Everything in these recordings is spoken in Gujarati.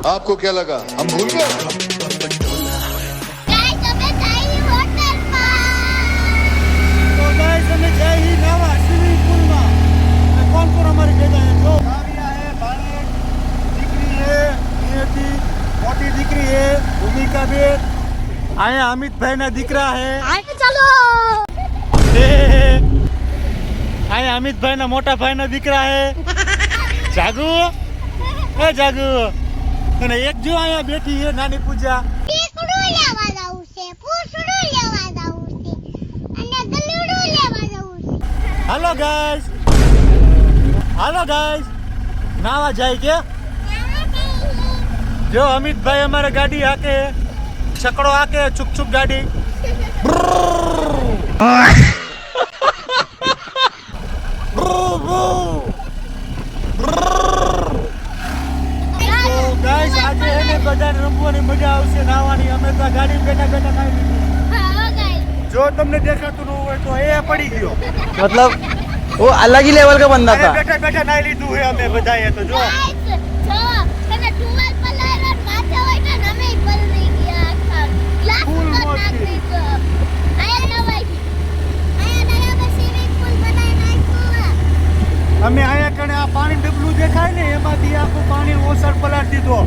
आपको क्या लगा हम भूल गए? અહીંયા અમિતભાઈ ના દીકરા હે ચલો અહીંયા અમિતભાઈ ના મોટા ભાઈ ના દીકરા હે જાગુ એ જાગુ અને એક જો અહીંયા બેઠી છે નાની પૂજા ટીકડું લેવા જાવું છે પૂછડું લેવા જાવું છે અને ગલુડું લેવા જાવું છે હાલો ગાઈસ નાવા જાય કે જો અમિતભાઈ અમારે ગાડી હાકે છકડો હાકે છુક છુક ગાડી ગાઈસ આજે એને બધાને રમવાની મજા આવશે નાવાની અમે તો ગાડી બેઠા બેઠા નાઈ લીધું જો તમને દેખાતું ન હોય તો એ પડી ગયો मतलब वो अलग ही लेवल का बंदा था। બેઠા બેઠા નાઈ લીધું હે અમે બધાએ તો જો અમે આયા કણે આ પાણી ડબલું દેખાય ને એમાંથી આખું પાણી ઓસર પલાટ દીધો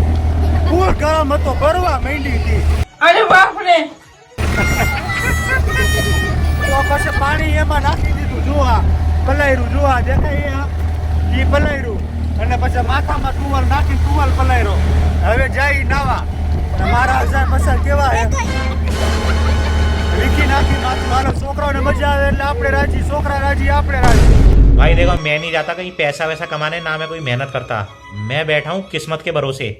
ફૂલ ગરમ હતો ભરવા માંડી હતી अरे बाप रे તો પછી પાણી એમાં નાખી દીધું જો આ પલાયરું જો આ દેખાય એ પલાયરું અને પછી માથામાં ટુવાલ નાખી ટુવાલ પલાયરો હવે જાય નાવા અને મારા 1000 કેવા હે લીખી નાખી મારો છોકરાઓને મજા આવે એટલે આપણે રાજી છોકરા રાજી આપણે રાજી भाई देखो मैं नहीं जाता कहीं पैसा वैसा कमाने ना मैं कोई मेहनत करता मैं बैठा हूँ किस्मत के भरोसे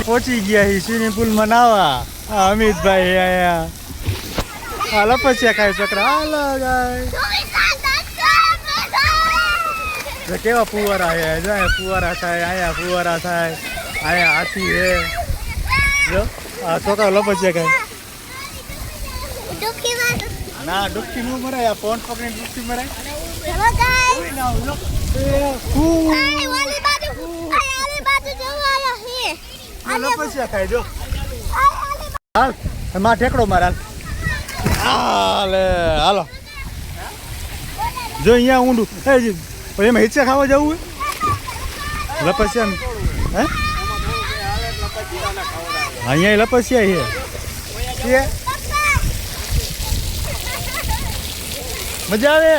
પહોંચી ગયા સ્વિમિંગ પુલ માં નાવા અમિતભાઈ આયા હાલો પછી ખાય છોકરા હાલો ગાય કેવા ફુવારા હે જાય ફુવારા થાય આયા ફુવારા થાય આયા હાથી હે જો આ છોકરા લપચ્યા ખાય ના ડુબકી નું મરાય આ ફોન પકડીને ડુબકી મરાય લપસ્યા ખાય જો હાલ માં ઠેકડો માર હાલે હાલો જો અહીંયા ઊંડું એમાં હિચકા ખાવા જવું હોય લપસ્યા હે અહીંયા લપસ્યા છે મજા આવે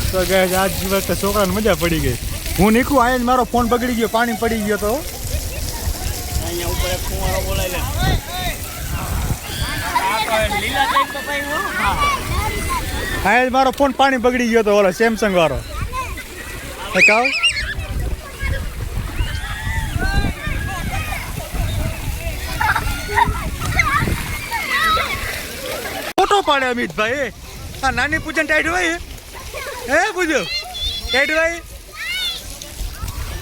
તો ગાઈસ આજ વખતે છોકરાને મજા પડી ગઈ હું નીકળું આયા જ મારો ફોન બગડી ગયો પાણી પડી ગયો તો અહીંયા ઉપર એક ફુવારો બોલાય લે આયા જ મારો ફોન પાણી બગડી ગયો તો ઓલો સેમસંગ વાળો કાવ ફોટો પાડે અમિતભાઈ આ નાની પૂજન ટાઈટ હોય હે પૂજો ટાઈટ હોય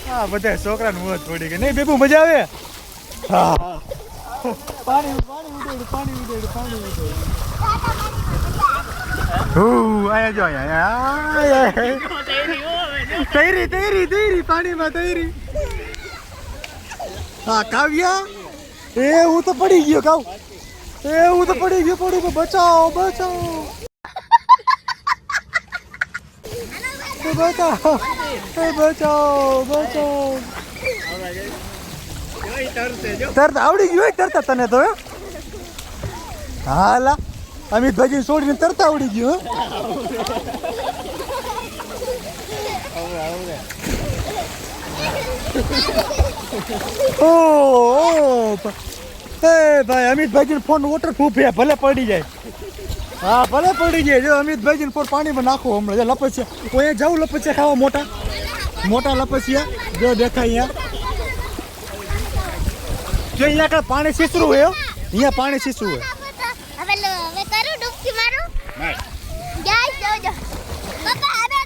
હા બધા છોકરાને મોજ પડી ગઈ નહીં બેબુ મજા આવે હા પાણી આયા જો આયા તૈરી પાણીમાં તૈરી હા કાવ્યા એ હું તો પડી ગયો કાવ પડી બચાવો તરત આવડી ગયું તરતા તને તો હાલા અમિતભાઈ છોડીને તરતા આવડી ગયું ઓ ભાઈ અમિતભાઈ ફોન વોટરપ્રૂફ છે ભલે પડી જાય હા ભલે પડી જાય જો અમિતભાઈ ફોન પાણીમાં નાખો હમણાં લપસ્યા હું અહીંયા જાઉં લપસ્યા ખાવા મોટા મોટા લપસિયા જો દેખાય અહીંયા જો અહીંયા કઈ પાણી સીસરું હોય હો. અહીંયા પાણી સીસરું હોય હવે કરું ડૂબકી મારું ગાઈસ જોજો પપ્પા હવે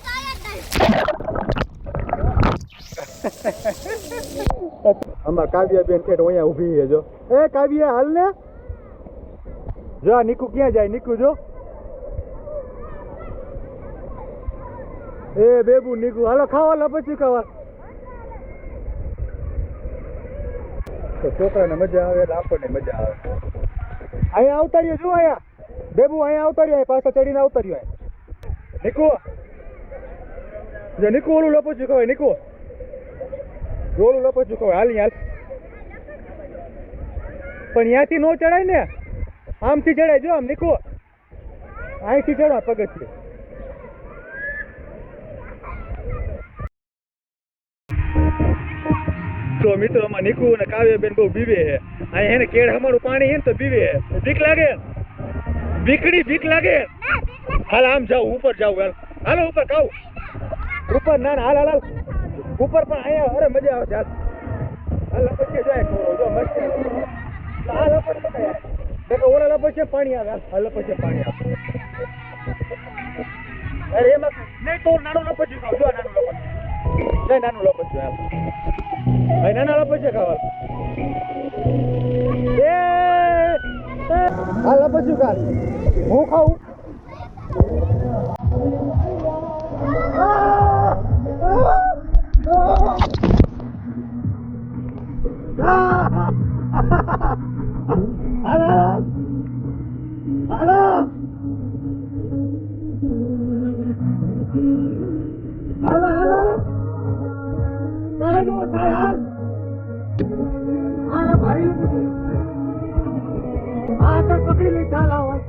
અમાર કાવ્યાબેન ઠેઠ અહીંયા ઊભી છે જો એ કાવ્યા હાલ ને જો આ નીકુ ક્યાં જાય નીકુ જો એ બેબુ નીકુ હાલો ખાવા લપસી ખાવા તો છોકરાને મજા આવે એટલે આપણને મજા આવે અહીંયા આવતા રહ્યો જો અહીંયા બેબુ અહીંયા આવતા રહ્યો પાછા ચડીને આવતા રહ્યો નીકુ જો નીકુ ઓલું લપસ્યું ખવાય નીકુ ઓલું લપસ્યું ખવાય હાલ હાલ પણ ત્યાંથી નો ચડાય ને આમથી ચડાય જો આમ નીકુ અહીંથી ચડવા પગથિયે તો મિત્રો આમાં નીકુ અને કાવ્યાબેન બહુ બીવે છે અહીં એને કેળ હમારું પાણી હે ને તો બીવે બીક લાગે બીક લાગે હાલ આમ જાવ ઉપર જાવ હાલ હાલો ઉપર ખાવ ઉપર ના હાલ હાલ ઉપર પણ અહીંયા અરે મજા આવે છે હાલ પછી જાય જો મસ્ત હાલ પછી દેખો ઓલા પછી પાણી આવે હાલ પછી પાણી આવે અરે એમાં નહીં તો નાનું લપસ્યું ખાવ જો નાનું લપસ્યું નહીં નાનું લપસ્યું હાલ ભાઈ નાના લપસ્યું ખાવા હાલ લપસ્યું ખા હું ખાઉં પકડી લઈ ચાલા હોય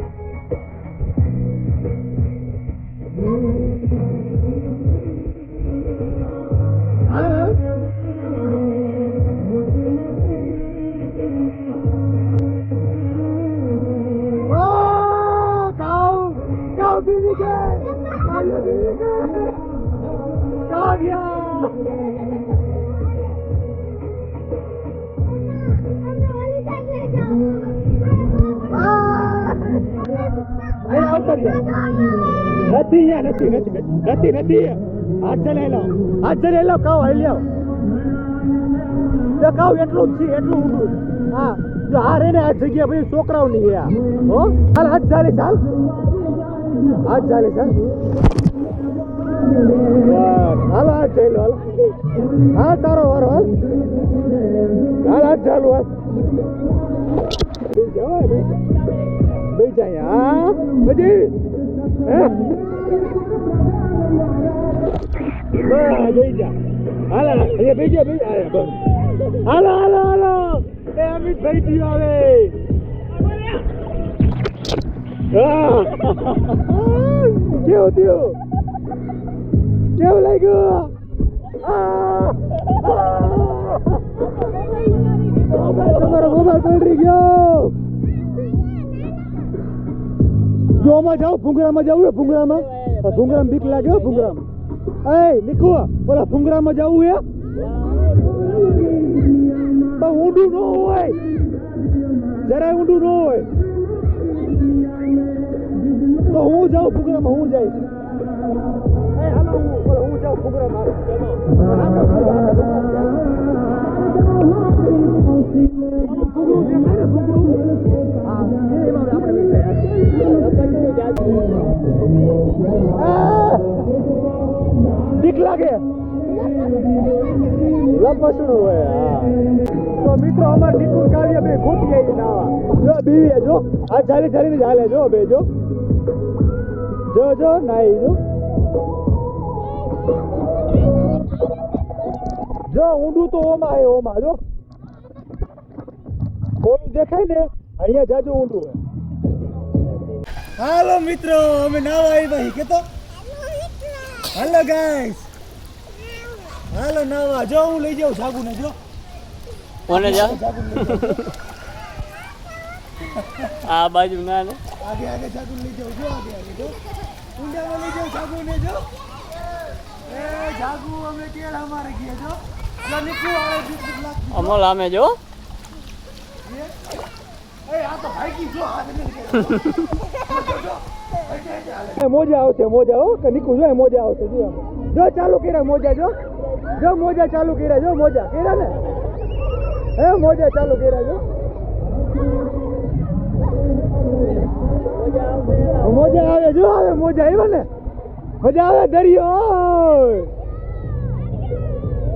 નથી હાથ ચલાવી લાવ કાવ હાલી આવ જો કાવ એટલું જ છે એટલું ઊંડું હા જો આ રે ને આ જગ્યા ભાઈ છોકરાઓ ની હો હાલ હાથ ચાલી ચાલ હાથ હાલ હાથ ચાલ હાલ હા તારો વારો હાલ હાથ ચાલુ હાલ બે જાય હા બધી જઈ જા હાલ અહીંયા બેજા હાલો એ અમિત ભાઈ થી આવે કેવું થયું કેવું લાગ્યું તમારો મોબાઈલ પલટી ગયો જો આમાં જાવ ભૂંગરામાં જવું ભૂંગરામાં બીક લાગે ભૂંગરામાં એ નીકળો બોલા ભૂંગરામાં જવું હે તો ઊંડું ન હોય જરાય ઊંડું ન હોય તો હું જાઉં ભૂંગરામાં હું જઈશ એ હાલો હું જાઉં ભૂંગરામાં બીક લાગે લપસણું હોય તો મિત્રો અમાર નિકુલ કાવ્ય બે ખોટી આવી નાવા જો બીવી જો આ ચાલીને જ હાલે જો બે જો નાઈ જો ઊંડું તો ઓમાં જો ઓલું દેખાય ને અહીંયા જાજુ ઊંડું હોય હાલો મિત્રો અમે નાવા આવી ભાઈ કેતો હાલો ગાઈસ હાલો નાવા જો હું લઈ જાઉં સાગુને જો કોને જા આ બાજુ ના ને આગે સાગુ લઈ જાઉં જો આગે જો ઊંડામાં લઈ જાઉં સાગુને જો એ જાગુ અમે કેળા મારે ગયા જો જો નીકળો આવે બીક લાગતી અમલ આમે જો એ આ તો ભાગી જો આ મોજા આવશે મોજા હો કે નીકળું જો મોજા આવશે જો ચાલુ કર્યા મોજા જો મોજા ચાલુ કર્યા જો મોજા કર્યા ને હે મોજા ચાલુ કર્યા જો મોજા આવે જો આવે મોજા આવ્યા ને મજા આવે દરિયો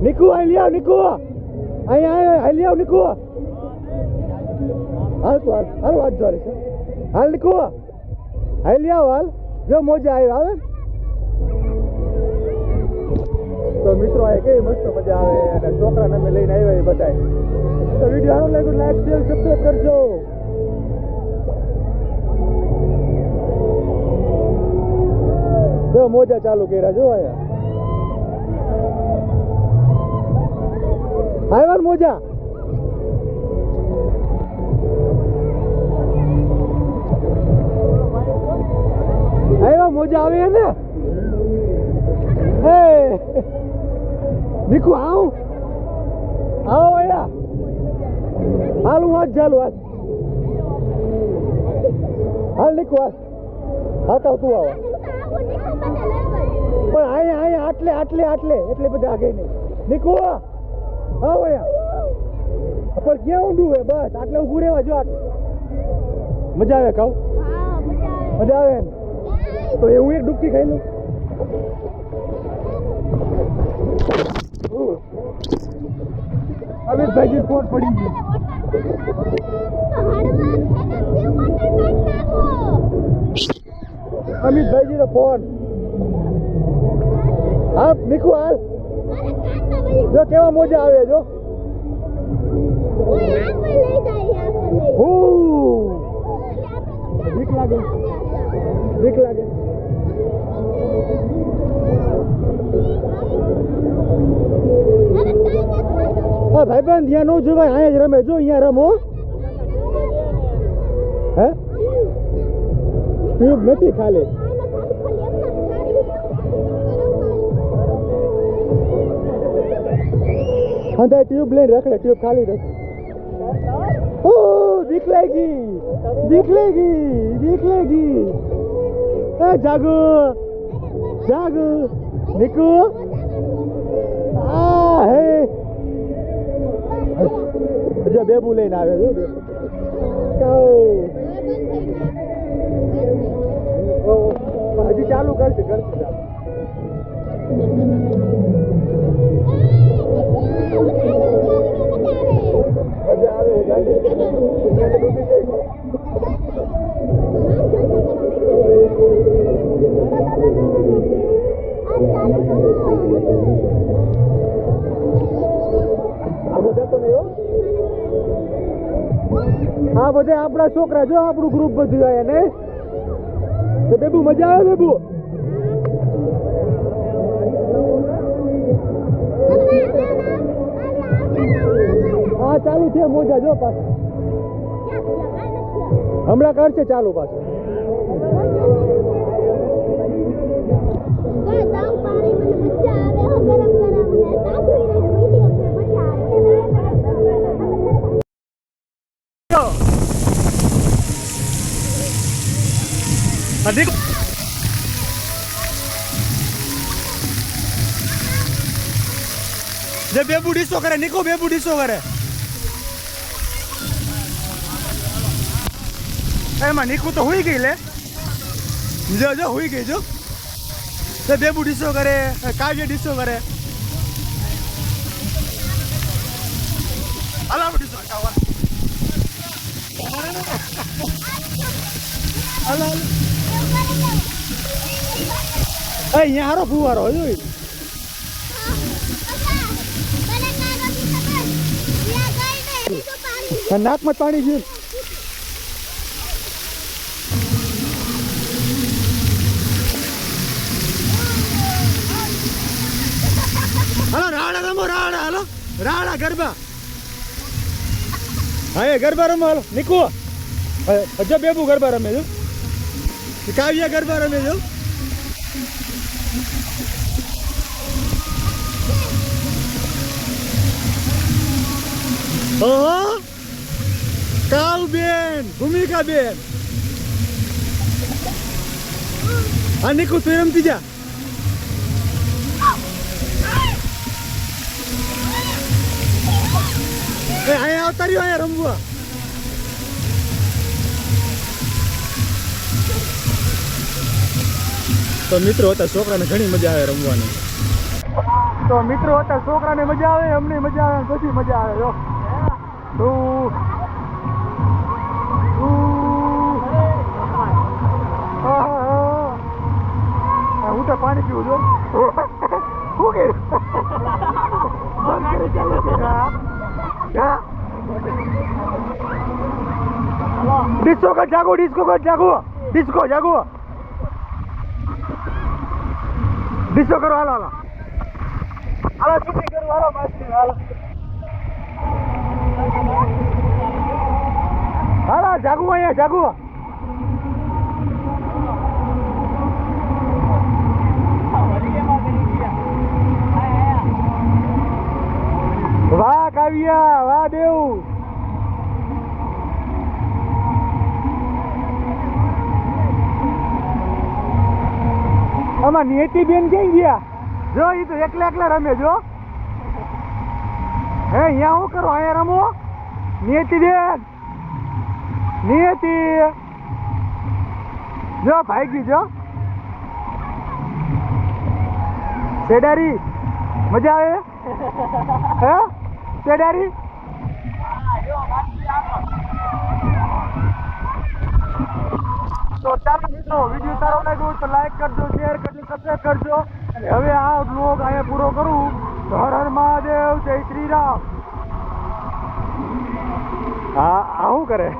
નીકુ આઈ આવ નીકુ અહીંયા આઈ આવ નીકુ હાલ તો હાલ વાત જોરે છે હાલ નીકુ હાલ આવ હાલ જો મોજા આવે તો મિત્રો આ કેવી મસ્ત મજા આવે અને છોકરાને અમે લઈને આવ્યા એ બતાય તો વિડીયો સારો લાગ્યો લાઈક શેર સબસ્ક્રાઇબ કરજો જો મોજા ચાલુ કર્યા જો આયા આવ્યા ને મોજા આવ્યા મોજા આવે ને હે નીકુ આવ આયા હાલ હું હાથ ચાલુ હાલ હાલ નીકુ હાલ હાથ તું આવ પણ અહીંયા આટલે એટલે બધા આગળ નહીં નીકુ આવ અહીંયા પણ ક્યાં ઊંડું હે બસ આટલે ઊભું રહેવા જો આટલે મજા આવે ખાવ મજા આવે ને તો એ હું એક ડૂબકી ખાઈ લઉં અમિતભાઈ ફોન પડી ગયો અમિતભાઈ નો ફોન હા નીકુ હાલ જો કેવા મોજા આવે જો બીક લાગે હા ભાઈબંધ ત્યાં નો જોવાય અહીંયા જ રમે જો અહીંયા રમો હે ટ્યુબ નથી ખાલી હા ટ્યુબ લઈને રખડે ટ્યુબ ખાલી રખડે ઓ બીક લાગી એ જાગુ નીકુ હે જો બેબુ લઈને આવે જો હજી ચાલુ કરશે મજા આવે હા બધા આપણા છોકરા જો આપણું ગ્રુપ બધું આયા ને તો બેબુ મજા આવે બેબુ હા ચાલુ છે મોજા જો પાછું હમણાં કરશે ચાલુ પાછું अधिक जे बेबू डिसो करे निको बेबू डिसो करे एमा निको तो हुई गई ले जो हुई गई जो जे बेबू डिसो करे काव्य डिसो करे अला डिसो अला અહીંયા હારો ફુવારો જોઈ નાકમાં પાણી ગયું હાલો રાડા રમો રાડા હાલો રાડા ગરબા હા એ ગરબા રમો હાલો નીકળો હજુ બેબુ ગરબા રમે જો કાવ્યા ગરબા રમે જો ઓહો કાવ બેન ભૂમિકા બેન આ નીકુ તું રમતી જા એ અહીંયા આવતા રહ્યો અહીંયા રમવા તો મિત્રો હતા છોકરાને ઘણી મજા આવે રમવાની તો મિત્રો હતા છોકરાને મજા આવે અમને મજા આવે બધી મજા આવે જો હું તો પાણી પીવું છું ડિસ્કો કર જાગો ડિસ્કો કર જાગો ડિસ્કો જાગો ડિસ્કો કરો હાલો હાલો હાલો છૂટી કરો હાલો માસી હાલો હાલો જાગો અહીંયા જાગો વાહ કાવ્યા વાહ દેવ આમાં નિયતિ બેન ક્યાં ગયા જો એ તો એકલા એકલા રમે જો હે અહીંયા શું કરો અહીંયા રમો નિયતિ બેન નિયતિ જો ભાગી જો સેડારી મજા આવે હે સેડારી તો ચાલો મિત્રો વિડીયો સારો લાગ્યો તો લાઈક કરજો શેર કરજો સબસ્ક્રાઈબ કરજો અને હવે આ બ્લોગ અહીંયા પૂરો કરું તો હર હર મહાદેવ જય શ્રી રામ હા આવું કરે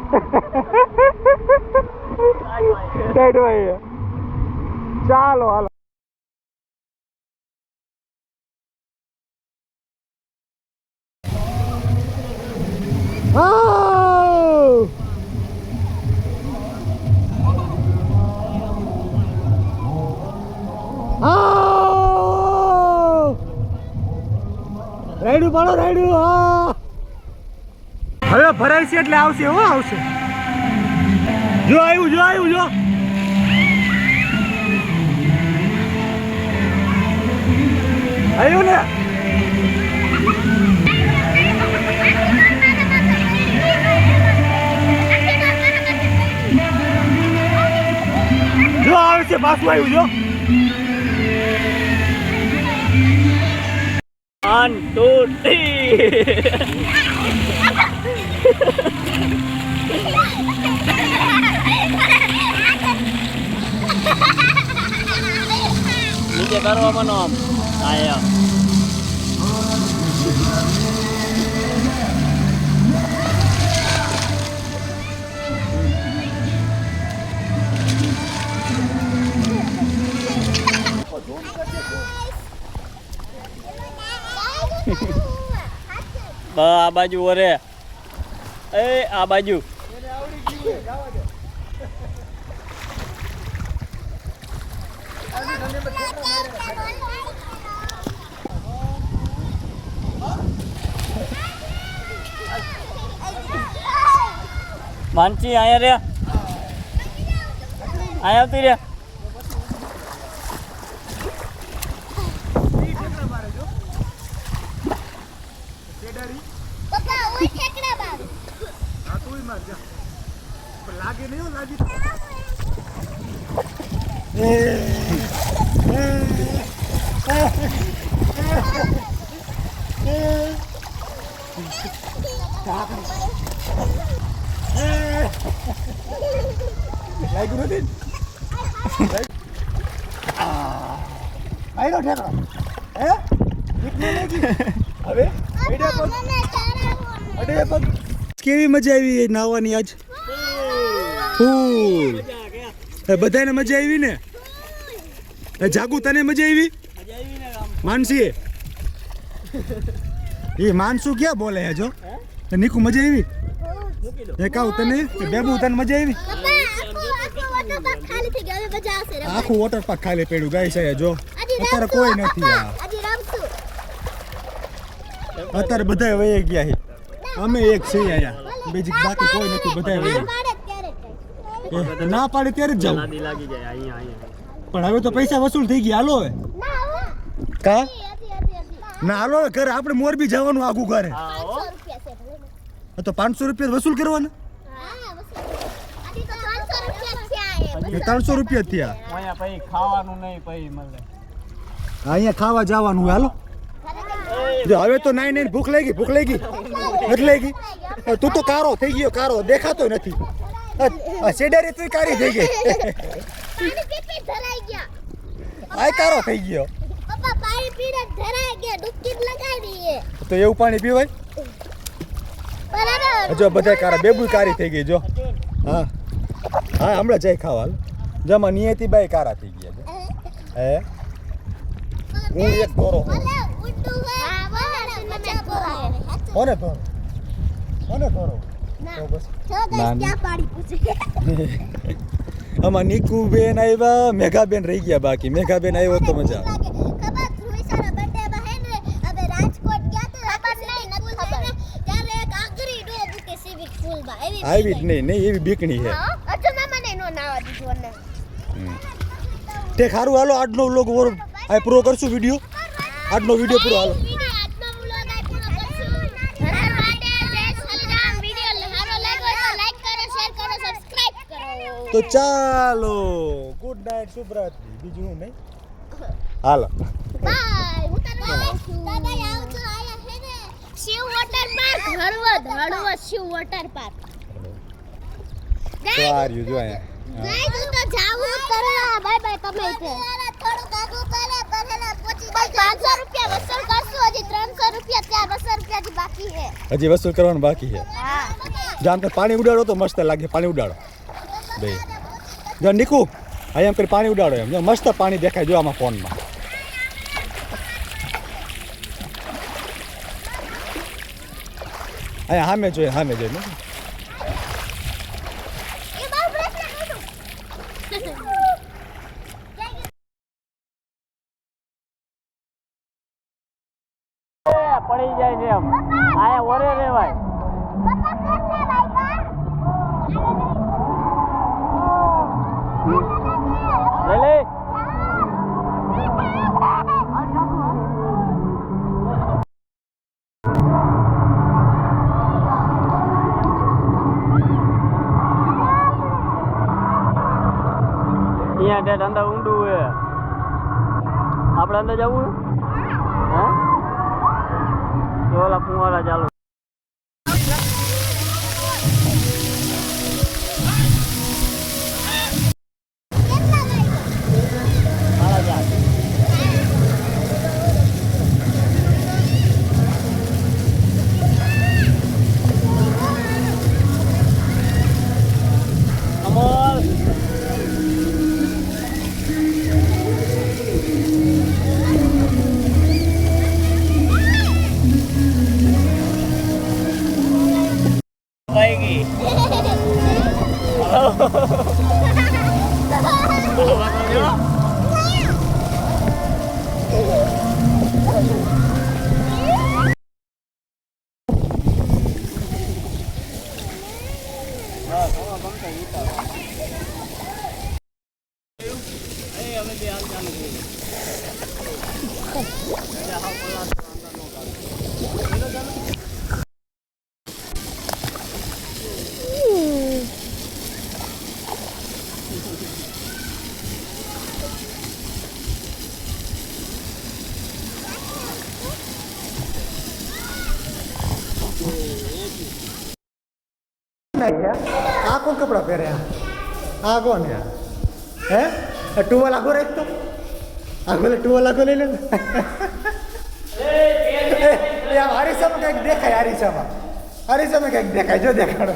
ચાલો હાલો રાયડું પાડો રાયડું હા હવે ભરાય છે એટલે આવશે હો આવશે જો આવ્યું જો આવ્યું જો આવ્યું ને જો આવે છે પાછું આવ્યું જો 1 2 3 નીચે કરવામાં નો આમ આયા આ બાજુ ઓરે એ આ બાજુ માનસી આયા રે આયા આવતી રે લાગે નહીં લાગી લાગ્યું નથી આયરો ઠેકડો હે કેટલી લાગી હવે અડે પગ કેવી મજા આવી નાવાની આજ ફૂલ બધાને મજા આવી ને જાગુ તને મજા આવી માનસી એ માનસુ ક્યાં બોલે હે જો નીકુ મજા આવી એ કાવ તને બેબુ તને મજા આવી આખું વોટર પાર્ક ખાલી પડ્યું ગાય છે જો અત્યારે કોઈ નથી અત્યારે બધા વહી ગયા છે અમે એક છીએ અહીંયા બીજી બાકી કોઈ નથી બધા ના વહી પાડે ત્યારે કઈ. ના પાડે ત્યારે જ જાવ લાદી લાગી જાય અહીંયા પણ હવે તો પૈસા વસૂલ થઈ ગયા હાલો હવે ના હો. કા હતી, હતી, હતી. ના હાલો હવે ઘરે આપણે મોરબી જવાનું આગું ઘરે 500 રૂપિયા છે ભલે ને. તો 500 રૂપિયા વસૂલ કરવાના હા, વસૂલ. આથી તો 500 રૂપિયા થયા એ. એ 300 રૂપિયા થયા અહીંયા પછી ખાવાનું નહીં પછી મળે અહીંયા ખાવા જવાનું હાલો જો હવે તો નાઈ ભૂખ લાગી નથી લાગી તું તો કારો થઈ ગયો કારો દેખાતો નથી સેડારી તું કારી થઈ ગઈ પાણી પી પી ધરાઈ ગયા. આ કારો થઈ ગયો પપ્પા પાણી પીને ધરાઈ ગયા. ડૂબકી જ લગાડી એ. તો એવું પાણી પીવાય બરાબર. જો બધા કારા બેબુ કારી થઈ ગઈ જો હા હા હમણાં જઈ ખાવા હાલ. જમા નિયતિ બાઈ કારા થઈ ગયા હે હું એક ધોરો ભલે ઉડ્ડું હોય. હા, ભલે મજા બોલાવે. કોને ધોરો ના. તો બસ જો ના, ગાઈસ ક્યાં પાડી પૂછે. આમાં નિકુબેન આવ્યા મેઘાબેન રહી ગયા બાકી મેઘાબેન આવ્યો તો મજા આવે. ખબર ધ્રુવિશાના બર્થડે માં હે ને હવે રાજકોટ ગયા તો ખબર નહીં નથી ખબર ત્યારે એક આગરી ડો બુકે સિવિક ફૂલ માં એવી આવી જ નહીં એવી બીકણી છે હા અચ્છા મામાને નો નાવા દીધો ને તે ખારું હાલો આજનો વ્લોગ આ પૂરો કરશું વિડીયો આજનો વિડીયો પૂરો હાલો આજનો વ્લોગ આ પૂરો કરશું હર માટે જય શ્રી રામ વિડિયો સારો લાગ્યો તો લાઈક કરો શેર કરો સબસ્ક્રાઇબ કરો તો ચાલો ગુડ નાઇટ શુભરાત્રી બીજું હું નહીં હાલો બાય હું તને દાદા આવજો આયા હે ને Shiv water park Halvad Shiv water park તો આ રહ્યું જો અહીંયા ગાઈસ હું તો જાવું કરવા બાય બાય તમે છે થોડું આગું પડે પહેલા પહોંચી જાય 500 રૂપિયા વસૂલ કરશું હજી 300 રૂપિયા ત્યાં 200 રૂપિયા હજી બાકી છે હજી વસૂલ કરવાનું બાકી છે હા જામ કે પાણી ઉડાડો તો મસ્ત લાગે પાણી ઉડાડો બે જો નીકુ અહીંયા એમ કરી પાણી ઉડાડો એમ જો મસ્ત પાણી દેખાય જો આમાં ફોનમાં અહીંયા સામે જોઈએ એ બહુ પ્રશ્ન કરું પડી જાય છે એમ આયા ઓરે રેવાય પપ્પા કરશે ભાઈ લે લે અહીંયા ડેટ અંદર ઊંડું હે આપણે અંદર જવું હે તો ઓલા ફુવારા ચાલુ અમોલ ભાઈ આ કોણ કપડા પહેર્યા આ કોણ હે ટુવાલ આગો રાખ તો આગો લે ટુવાલ આગો લઈ લે હરીસામાં કંઈક દેખાય હરીસામાં કંઈક દેખાય જો દેખાડો